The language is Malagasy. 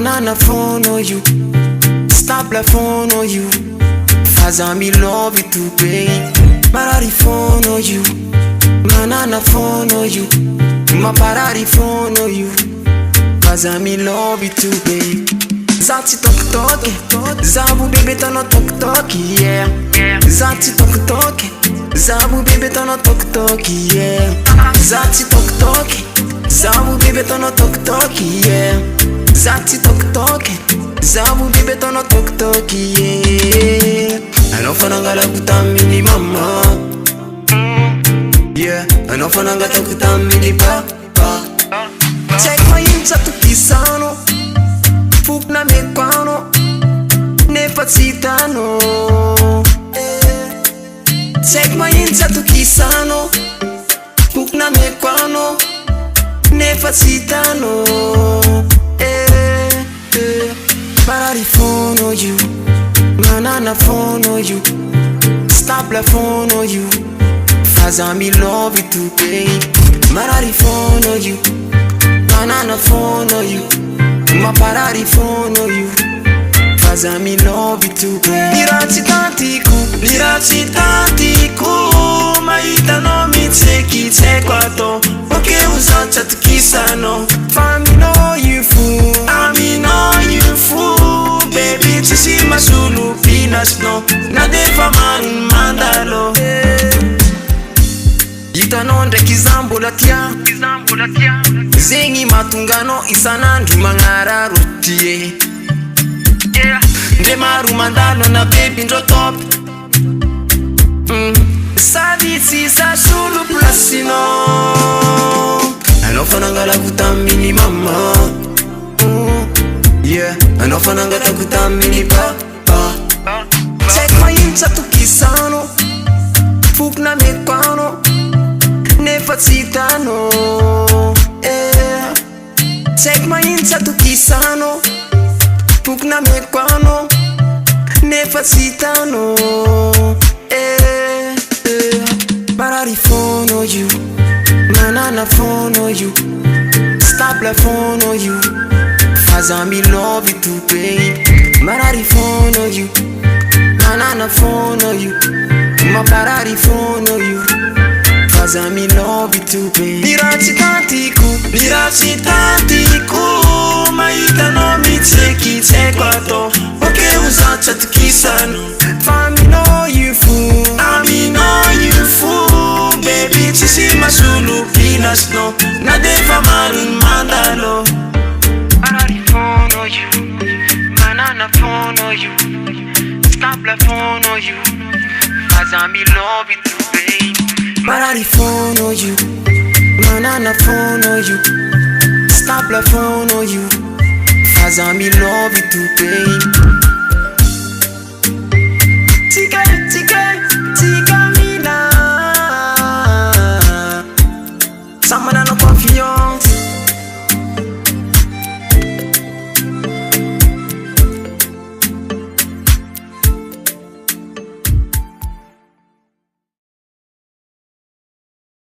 Man on the phone on you, stop the phone on you. Faza me love you too, babe. Man on the phone on you, man on the phone on you. My para the phone on you. Faza me love you too, babe. Zati tok zabu baby tono tok yeah. Zati tok zabu baby tono tok yeah. Zati tok zabu baby tono tok yeah. Zati tok zabu baby tono tok yeah. Anofananga kutamini mama, yeah. Anofananga kutamini papa. Check my incha tukisano, fuk na mekwano, nefatsitano. Check my incha tukisano, fuk na mekwano, nefatsitano. Para the phone on you, man on the phone on you. Stop the phone on you. Faza me love you too, babe. Man on the phone on you, man on the phone on you. My para the phone on you. Faza me love you too, babe. Lirati tantiku, maita no mitseki tekwato. Okay, uzacha tukisano. Fami no you fool, ami no you fool. Baby, tisi masulu pinas no. Na defa man mandalo. Yita nonde kizambo latia. Zengi matungano isana ndumangara rotie. Ndemaru mandalo na baby ndo top. Saditi sa sulu plasino. Anofananga kutamini mama, yeah. Anofananga kutamini papa. Check my incha tukisano, fuk na mekwano, nefatsitano. Check my incha tukisano, fuk na mekwano, nefatsitano. Para the phone on you, man on the phone on you. Stop the phone on you. Faza me love you too, babe. Man on the phone on you, man on the phone on you. My para the phone on you. Faza me love you too, babe. Lirati tantiku, maita no mitseki tekwato. Okay, uzacha tukisano. Fami no you fool, ami no you fool. Baby, tisi masulu pinas no. Na defa man mandalo. Man on the phone on you, man on the phone on you. Stop the phone on you. Faza me love you too, babe. Man on the phone on you, man on the phone on you. Stop the phone on you. Faza me love you too, babe.